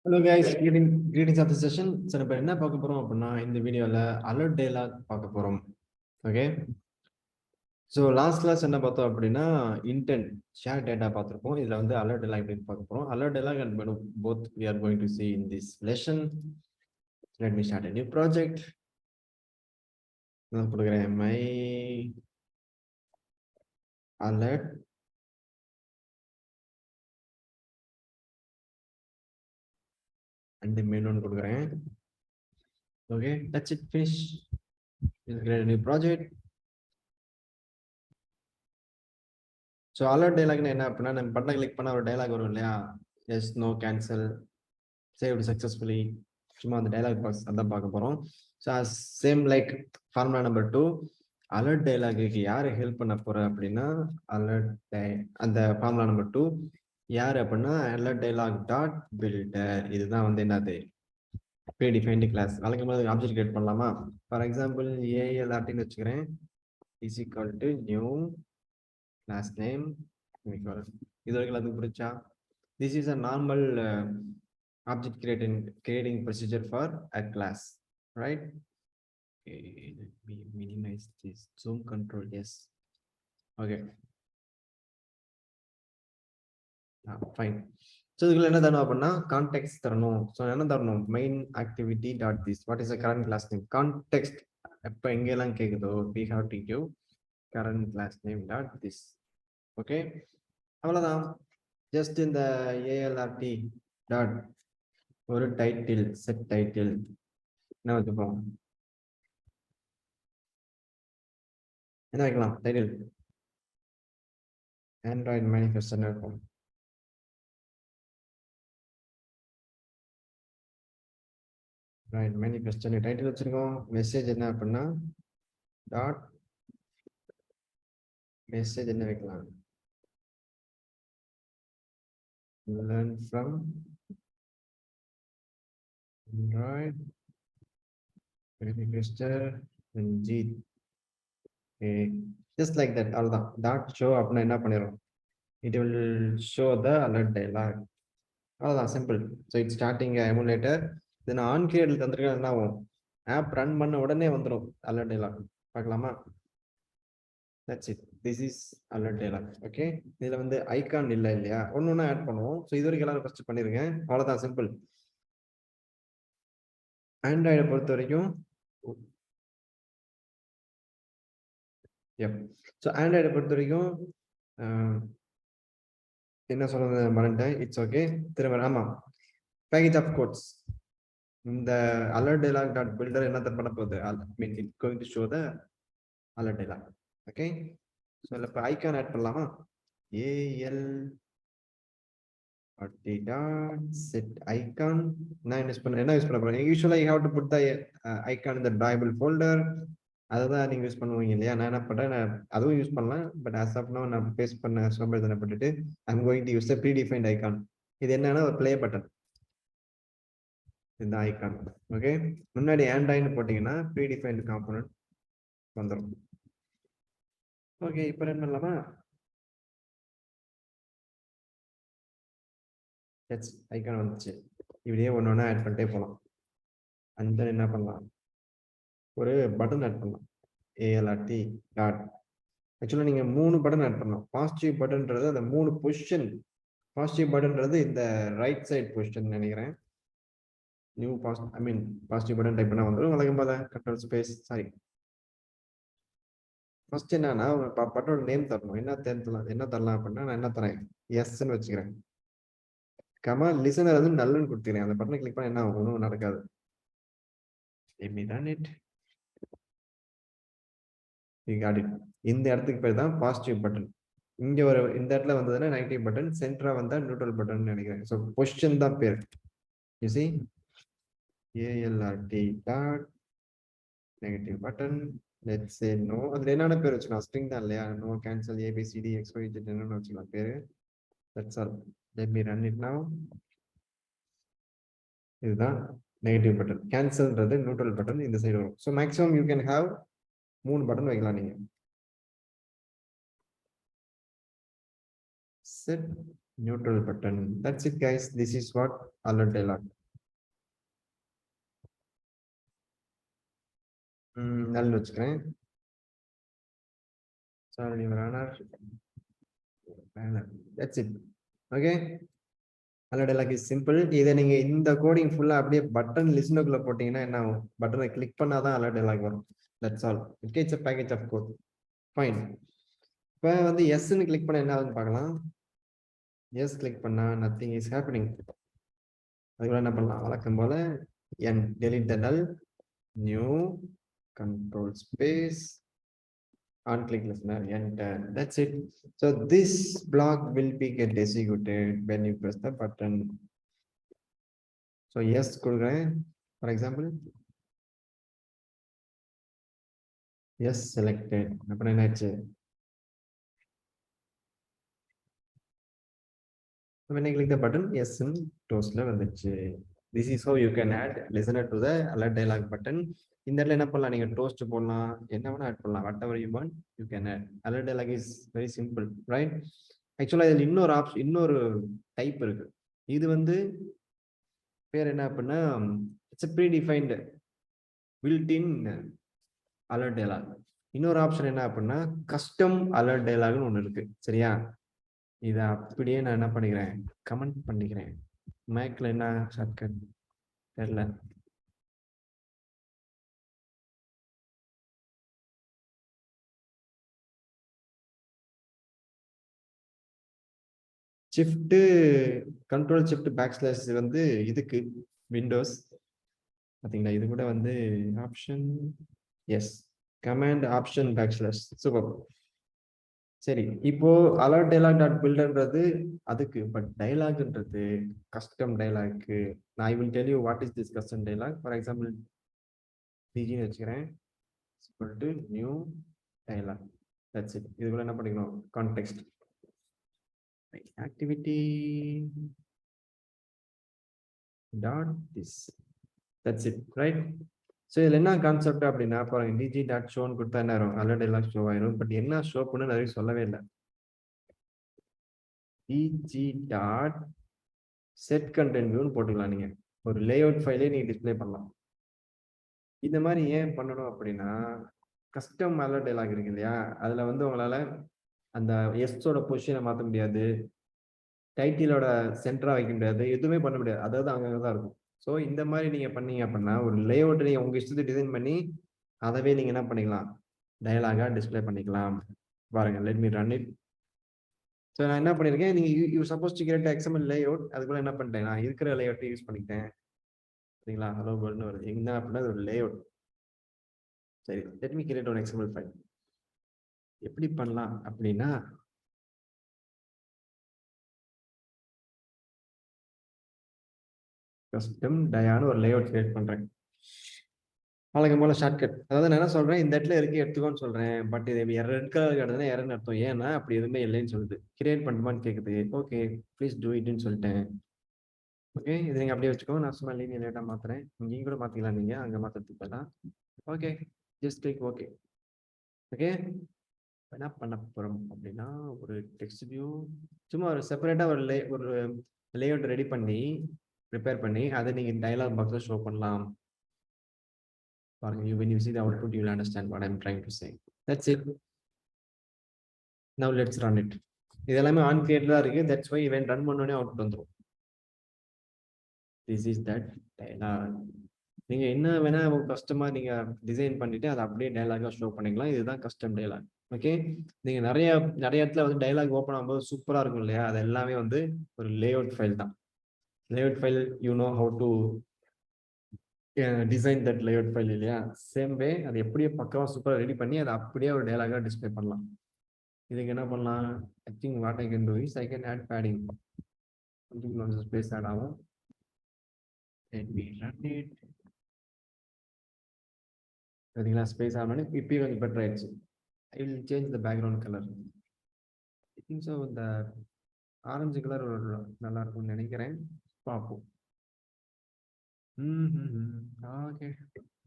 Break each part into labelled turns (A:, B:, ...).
A: Hello guys, greetings of the session. சரி இப்போ என்ன பார்க்க போறோம் அப்படின்னா இந்த வீடியோல அலர்ட் டயலாக் பார்க்க போறோம். ஓகே, ஸோ லாஸ்ட் கிளாஸ் என்ன பார்த்தோம் அப்படின்னா இன்டென்ட் ஷேர் டேட்டா பார்த்துருப்போம். இதில் வந்து அலர்ட் டயலாக் எப்படி பார்க்க போறோம். Alert dialogue and both we are going to see in this lesson. Let me start a new project. நான் கொடுக்குறேன் my alert and the main one கொடுக்குறேன். Okay, that's it, finish. We'll create a new project. So alert டைலாக்னா என்ன அப்படின்னா நம்ம button click பண்ண ஒரு dialogue வரும் இல்லையா, yes no cancel saved successfully, சும்மா அந்த டைலாக் பாக்ஸ் அதான் பார்க்க போகிறோம். So same like formula number 2, alert dialogue யார் ஹெல்ப் பண்ண போகிற அப்படின்னா அந்த ஃபார்முலா நம்பர் 2 யார் அப்படின்னா அலர்ட் டைலாக் டாட் பில்டர். இதுதான் வந்து என்னது ப்ரீடிஃபைன்டு கிளாஸ். வழக்கம் போது ஆப்ஜெக்ட் கிரியேட் பண்ணலாமா. ஃபார் எக்ஸாம்பிள் ஏஎல்ஆர்டின்னு வச்சுக்கிறேன், is equal to new class name. இது வரைக்கும் அதுக்கு புரிச்சா? This is a normal object creating procedure for a class, right? Okay, let me minimize this zoom control. Yes, okay, fine. So இதுல என்ன தரணும் அப்படின்னா கான்டெக்ஸ்ட் தரணும். ஸோ என்ன தரணும், main activity dot this, what is the current class name. Context எப்போ எங்கெல்லாம் கேட்குதோ we have to give current class name dot this. Okay, அவ்வளோதான். ஜஸ்ட் இந்த ஏஎல்ஆர்டி டாட் ஒரு டைட்டில் செட் டைட்டில் என்ன வச்சுப்போம், என்ன வைக்கலாம் டைட்டில், ஆண்ட்ராய்டு மேனிஃபெஸ்டோன்னு இருக்கும். மேனிஃபெஸ்டோன்னு டைட்டில் வச்சிருக்கோம். மெசேஜ் என்ன அப்படின்னா டாட் மெசேஜ் என்ன வைக்கலாம், learn from Android manifesto Ranjit. Okay, just like that. அவ்வளோதான். டாட் ஷோ அப்படின்னா என்ன பண்ணிடும், it will show the alert dialog. அவ்வளோதான், simple. So it's starting emulator. இது நான் ஆன் கிரியேட்டில் தந்திருக்கேன். என்ன ஆகும், ஆப் ரன் பண்ண உடனே வந்துடும் அலர்ட் dialog. பார்க்கலாமா. That's it. This is alert dialog. Okay, இதுல வந்து ஐகான் இல்லை இல்லையா, ஒன்று ஒன்றா ஆட் பண்ணுவோம். ஸோ இது வரைக்கும் எல்லாரும் ஃபர்ஸ்ட் பண்ணிருங்க. அவ்வளோதான், சிம்பிள். ஆண்ட்ராய்டை பொறுத்த வரைக்கும் ஸோ ஆண்ட்ராய்டை பொறுத்த வரைக்கும் என்ன சொல்றது மறந்துட்டேன். இட்ஸ் ஓகே, திரும்ப. ஆமா, பேக்கேஜ் ஆஃப் கோட்ஸ். இந்த அலர்ட் டைலாக் டாட் பில்டர் என்ன பண்ண போகுது, mean it going to show the alert dialog. Okay, so இப்போ ஐகான் ஆட் பண்ணலாமா. AL set icon. நான் யூஸ் பண்ண போறேன். Usually you have to put the icon in the drawable folder. அதுதான் நீங்க யூஸ் பண்ணுவீங்க இல்லையா. நான் என்ன பண்றேன், நான் அதுவும் யூஸ் பண்ணலாம். பட் ஆஸ் ஆஃப் நவ் நான் பேஸ்ட் பண்ண சோம்பேறித்தனப்பட்டுட்டு I'm going to use the predefined icon. இது என்னன்னா ஒரு பிளே பட்டன், இந்த ஐகான். ஓகே, முன்னாடி ஆண்ட்ராய்டு போட்டீங்கன்னா ப்ரீடிஃபைன்ட் காம்போனன்ட் வந்துடும். ஓகே, இப்போ ரன் பண்ணலாமா. ஐகான் வந்துச்சு. இப்படியே ஒன்று ஒன்றா ஆட் பண்ணிட்டே போகலாம். அண்ட் தென் என்ன பண்ணலாம், ஒரு பட்டன் ஆட் பண்ணலாம். ஏஎல்ஆர்டி டாட். ஆக்சுவலாக நீங்கள் 3 பட்டன் ஆட் பண்ணலாம். பாசிட்டிவ் பட்டன்றது அந்த 3 பொசிஷன். பாசிட்டிவ் பட்டன்றது இந்த ரைட் சைட் பொசிஷன் நினைக்கிறேன். நியூ பாசிட்டிவ் பட்டன் டைப் பண்ணால் வந்துடும். வழக்கம் போல கண்ட்ரோல் ஸ்பேஸ், சாரி, ஃபர்ஸ்ட் என்னன்னா பட்டனோட நேம் தரணும். என்ன தரலாம் அப்படின்னா நான் என்ன தரேன், எஸ்ன்னு வச்சுக்கிறேன். கமா லிசனர் வந்து நல்லன்னு கொடுத்துக்கிறேன். அந்த பட்டனை கிளிக் பண்ண என்ன ஆகும், ஒன்றும் நடக்காது. இந்த இடத்துக்கு பேர் தான் பாசிட்டிவ் பட்டன். இங்க ஒரு இந்த இடத்துல வந்ததுன்னா நெகட்டிவ் பட்டன், சென்டரா வந்தா நியூட்ரல் பட்டன் நினைக்கிறேன். ஸோ பொசிஷன் தான் பேர். You see ALRT dot negative button. Let's say no. அதுல என்னென்ன பேர் வச்சுக்கலாம், ஸ்ட்ரிங் தான் இல்லையா. நோ கேன்சல் ABCD XYZ என்னன்னு வச்சுக்கலாம் பேரு. That's all. Let me run it நவ. இதுதான் நெகட்டிவ் பட்டன். கேன்சல்ன்றது நியூட்ரல் பட்டன் இந்த சைடு வரும். So maximum you can have 3 button வைக்கலாம் நீங்க. Set neutral button. That's it guys, this is what alert dialog. நல்ல வச்சுக்கிறேன். Sorry runner. That's it. Okay, alert dialog is simple. இதை நீங்க இந்த coding ஃபுல்லா அப்படியே பட்டன் லிஸ்னுக்குள்ள போட்டீங்கன்னா என்ன ஆகும், பட்டனை கிளிக் பண்ணாதான் alert dialog வரும். That's all. Okay, it's a package of code. Fine. இப்போ வந்து எஸ்ன்னு கிளிக் பண்ண என்ன ஆகுதுன்னு பார்க்கலாம். எஸ் கிளிக் பண்ணா nothing is happening. அதுக்குள்ள என்ன பண்ணலாம், வழக்கம் போல n delete the null, new control space on click listener, enter. That's it. So this block will be get executed when you press the button. So yes கொடுக்கிறேன். For example, yes selected. அப்புறம் என்னாச்சு, when I click the button, yes in toastல வந்துச்சு. This is how you can add listener to the alert dialog button. இந்த இடத்துல என்ன பண்ணலாம், நீங்க toast போடலாம், என்ன வேணா ஆட் பண்ணலாம், whatever you want you can add. Alert dialog is very simple, right? ஆக்சுவலா இதுல இன்னொரு டைப் இருக்கு. இது வந்து பேர் என்ன அப்படின்னா, it's a predefined built-in alert dialog. இன்னொரு ஆப்ஷன் என்ன அப்படின்னா கஸ்டம் alert dialogனு ஒண்ணு இருக்கு. சரியா, இதை அப்படியே நான் என்ன பண்ணிக்கிறேன், கமெண்ட் பண்ணிக்கிறேன். மேக்ல என்ன ஷார்ட்கட் தெரியல. Shift control shift backslash வந்து இதுக்கு விண்டோஸ் பார்த்தீங்களா, இது கூட வந்து option, yes command option backslash. Super. சரி, இப்போ alert dialog டாட் பில்டர்ன்றது அதுக்கு, பட் டைலாக்ன்றது கஸ்டம் டைலாக்கு. நான் I will tell you what is this custom dialog. For example டிஜின்னு வச்சுக்கிறேன், equal to new dialog. That's it. இதுக்குள்ள என்ன பண்ணிக்கணும், context activity dot this. That's it, right? So இதில் என்ன concept அப்படின்னா, பாருங்க டிஜி டாட் ஷோன்னு கொடுத்தா என்ன ஆகும், alert dialog ஷோ ஆயிரும். பட் என்ன ஷோ பண்ணு நிறைய சொல்லவே இல்லை. டிஜி டாட் செட் கண்டென்ட் வியூன்னு போட்டுக்கலாம். நீங்க ஒரு லேஅவுட் ஃபைலே நீங்க டிஸ்பிளே பண்ணலாம். இந்த மாதிரி ஏன் பண்ணணும் அப்படின்னா, கஸ்டம் alert dialog இருக்கு இல்லையா, அதுல வந்து உங்களால அந்த எஸ்ஸோட பொசிஷனை மாற்ற முடியாது, டைட்டிலோட சென்டரா வைக்க முடியாது, எதுவுமே பண்ண முடியாது. அதாவது அங்கங்கே தான் இருக்கும். ஸோ இந்த மாதிரி நீங்க பண்ணீங்க அப்படின்னா, ஒரு லேஅவுட் நீங்க உங்க இஷ்டத்தை டிசைன் பண்ணி அதவே நீங்க என்ன பண்ணிக்கலாம், டயலாகா டிஸ்பிளே பண்ணிக்கலாம். பாருங்க, let me run it. So நான் என்ன பண்ணியிருக்கேன், நீங்க you suppose to create XML layout, அதுக்குள்ள என்ன பண்ணிட்டேன், நான் இருக்கிற லேஅவுட்டை யூஸ் பண்ணிக்கிட்டேன். சரிங்களா, ஹலோ வேர்ல்ட்னு வருது. என்ன அப்படின்னா ஒரு லேஅவுட். சரி, லெட் மீ கிரியேட் ஒரு எக்ஸ்எம்எல் ஃபைல். எப்படி பண்ணலாம் அப்படின்னா, கஸ்டம் டயான்னு ஒரு லேஅவுட் கிரியேட் பண்றேன். வழக்கம் போல ஷார்ட்கட். அதாவது நான் என்ன சொல்றேன், இந்த இடத்துல இருக்கு எடுத்துக்கோன்னு சொல்றேன். பட் இது ரெட் கலர் காட்டுதுன்னா எரர்னு அர்த்தம். ஏன்னா அப்படி எதுவுமே இல்லைன்னு சொல்லுது. கிரியேட் பண்ணுமான்னு கேட்குது. ஓகே ப்ளீஸ் டூ இட்னு சொல்லிட்டேன். ஓகே, இது நீங்க அப்படியே வச்சுக்கோங்க. நான் சும்மா லீனியர் லேட்டா மாத்துறேன். இங்கேயும் கூட மாத்திக்கலாம், நீங்க அங்க மாத்துறதுக்கு பதிலா. Okay, just click okay. Okay, என்ன பண்ண போறோம் அப்படின்னா, ஒரு டெக்ஸ்ட் வியூ சும்மா ஒரு செப்பரேட்டா ஒரு லேஅவுட் ரெடி பண்ணி ப்ரிப்பேர் பண்ணி அதை நீங்க டயலாக் பாக்ஸ்ல ஷோ பண்ணலாம். When you see the output, you will understand what I'm trying to say. That's it. Now let's run it. இதெல்லாமே ஆன் கிரியேட்டடா இருக்கு. That's why when run பண்ணோனே அவுட்புட் வந்துரும். This is that dialog. நீங்க என்ன வேணா உங்க கஸ்டமா நீங்க டிசைன் பண்ணிட்டு அதை அப்படியே டயலாகா ஷோ பண்ணிக்கலாம். இதுதான் கஸ்டம் டயலாக். ஓகே, நீங்க நிறைய இடத்துல வந்து டயலாக் ஓப்பன் ஆகும்போது சூப்பரா இருக்கும் இல்லையா, அது எல்லாமே வந்து ஒரு லேஅவுட் ஃபைல் தான். Layout file you know how to design that layout file இல்லையா, சேம் வே அது எப்படியே பக்கவா சூப்பரா ரெடி பண்ணி அதை அப்படியே ஒரு டயலாகா டிஸ்பிளே பண்ணலாம். இதுக்கு என்ன பண்ணலாம், I think what I can do is I can add padding. கொஞ்சம் ஸ்பேஸ் ஆட் ஆகும். Let me run it. பார்த்தீங்களா, ஸ்பேஸ் ஆனோடனே இப்பயும் கொஞ்சம் பெட்டர் ஆயிடுச்சு. I will change the background colour. I think so இந்த ஆரஞ்சு கலர் நல்லா இருக்கும்னு நினைக்கிறேன். பார்ப்போம். Okay,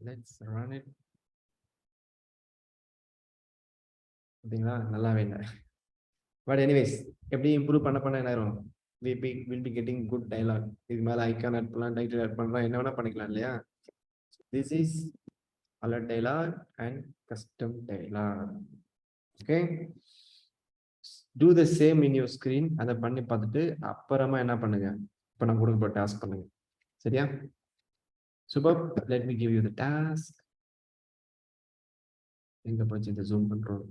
A: let's run it. பார்த்தீங்களா, நல்லாவே இல்லை. பட் எனிவேஸ் எப்படி இம்ப்ரூவ் பண்ண என்ன ஆயிரும், will be getting good dialogue. இது மேல ஐகான் ஆட் பண்ணலாம், டைட்டில் ஆட் பண்ணலாம், என்ன வேணா பண்ணிக்கலாம் இல்லையா? This is alert dialogue and custom dialogue. Okay, do the same in your screen. அதை பண்ணி பார்த்துட்டு அப்புறமா என்ன பண்ணுங்க, இப்போ நான் கொடுக்க போற டாஸ்க் பண்ணுங்க. சரியா? Super, let me give you the task. எங்க போச்சு இந்த zoom control?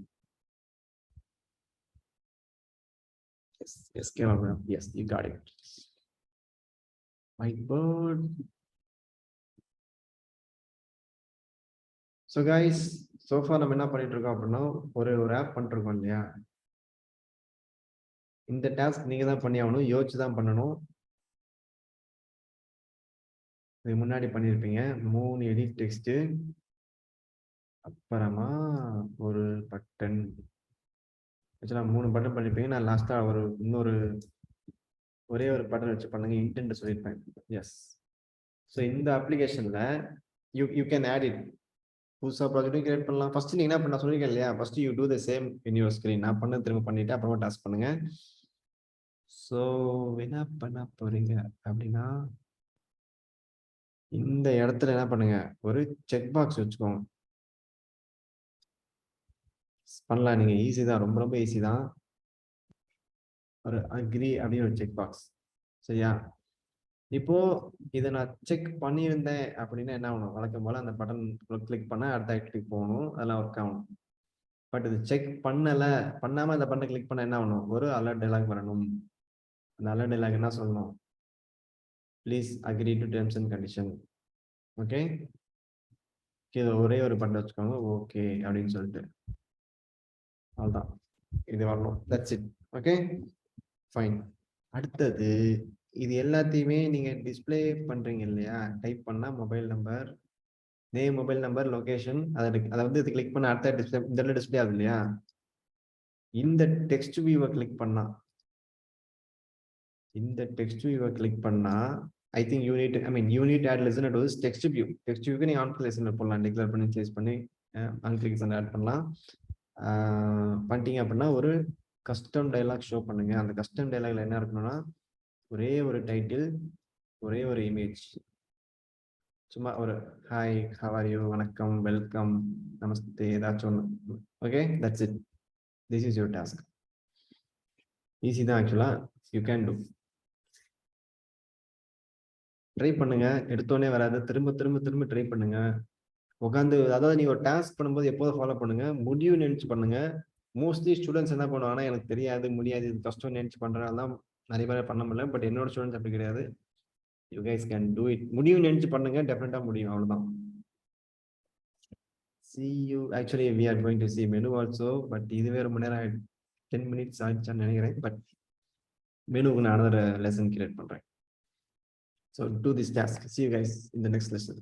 A: Yes, camera. Yes, you got it. Whiteboard. So guys, so far நம்ம என்ன பண்ணிட்டு இருக்கோம் அப்படின்னா ஒரு ஆப் பண்ணிருக்கோம் இல்லையா? இந்த டாஸ்க் நீங்க தான் பண்ணி ஆகணும், யோசிச்சு தான் பண்ணணும். இது முன்னாடி பண்ணியிருப்பீங்க 3 எடிட் டெக்ஸ்ட், அப்புறமா ஒரு பட்டன். ஆக்சுவலா 3 பட்டன் பண்ணிருப்பீங்க. நான் லாஸ்டா ஒரே ஒரு பட்டன் வச்சு பண்ணுங்க இன்டென்ட் சொல்லியிருப்பேன். எஸ். ஸோ இந்த அப்ளிகேஷன்ல யூ கேன் ஆட் இட். புதுசாக ப்ராஜெக்ட்டும் கிரியேட் பண்ணலாம். ஃபர்ஸ்ட் நீங்க என்ன பண்ண சொல்லியிருக்கேன் இல்லையா? First you do the same in your screen. நான் பண்ண திரும்ப பண்ணிட்டு அப்புறமா டாஸ்க் பண்ணுங்க. ஸோ என்ன பண்ண போறீங்க அப்படின்னா, இந்த இடத்துல என்ன பண்ணுங்க, ஒரு செக் பாக்ஸ் வச்சுக்கோங்க. பண்ணலாம், நீங்க ஈஸி தான், ரொம்ப ரொம்ப ஈஸி தான். ஒரு அக்ரி அப்படின்னு ஒரு செக் பாக்ஸ். சரியா? இப்போ இதை நான் செக் பண்ணியிருந்தேன் அப்படின்னா என்ன ஆகணும், வழக்கம் போல அந்த பட்டன் கிளிக் பண்ண அடுத்த ஆக்டிவிட்டி போகணும், அதெல்லாம் ஒர்க் ஆகணும். பட் இது செக் பண்ணாம அந்த பட்டன் கிளிக் பண்ண என்ன ஆகணும், ஒரு அலர்ட் டைலாக் வரணும். அந்த அலர்ட் டைலாக் என்ன சொல்லணும், please agree to terms and condition. Okay, இது ஒரே ஒரு பட்டன் வச்சுக்கோங்க, ஓகே அப்படின்னு சொல்லிட்டு அவ்வளோதான், இது வரணும். That's it. Okay fine. அடுத்தது இது எல்லாத்தையுமே நீங்க டிஸ்பிளே பண்றீங்க இல்லையா? டைப் பண்ணா mobile number, name, mobile number, location, அதை வந்து இது கிளிக் பண்ண அடுத்த டிஸ்பிளே இந்த டிஸ்பிளே ஆகுது இல்லையா? இந்த டெக்ஸ்ட் வியூவை கிளிக் பண்ணா I think you need add listener to this text view. Text வியூக்கு நீங்க ஆன் லிசனர் போடலாம், டிக்ளேர் பண்ணி சேஸ் பண்ணி ஆன் லிசனர் ஆட் பண்ணலாம். பண்ணிட்டீங்க அப்படின்னா ஒரு கஸ்டம் டைலாக் ஷோ பண்ணுங்க. அந்த கஸ்டம் டைலாக்ல என்ன இருக்கணும்னா, ஒரே ஒரு டைட்டில், ஒரே ஒரு இமேஜ், சும்மா ஒரு ஹாய், ஹவ் ஆர் யூ, வணக்கம், வெல்கம், நமஸ்தே, ஏதாச்சும் ஒன்று. Okay, that's it. This is your task. Easy தான் ஆக்சுவலா, யூ கேன் டூ. ட்ரை பண்ணுங்க, எடுத்தோடனே வராது, திரும்ப திரும்ப திரும்ப ட்ரை பண்ணுங்க. உட்காந்து, அதாவது நீங்க ஒரு டாஸ்க் பண்ணும்போது எப்போதும் ஃபாலோ பண்ணுங்க, முடியும் நினைச்சு பண்ணுங்க. மோஸ்ட்லி ஸ்டூடெண்ட்ஸ் என்ன பண்ணுவாங்கன்னா, எனக்கு தெரியாது, முடியாது, இது கஷ்டம் நினைச்சு பண்றதுனால தான் நிறைய பேர் பண்ண முடியல. பட் என்னோட ஸ்டூடெண்ட்ஸ் அப்படி கிடையாது. You guys can do it. முடியும் நினைச்சு பண்ணுங்க, டெஃபினட்டா முடியும், அவ்வளவுதான். See you. Actually, we are going to see menu also, but இதுவே ரொம்ப நேரம் 10 minutes ஆயிடுச்சான்னு நினைக்கிறேன். பட் மெனுக்கு நான் another lesson கிரியேட் பண்றேன். So do this task. See you guys in the next lesson.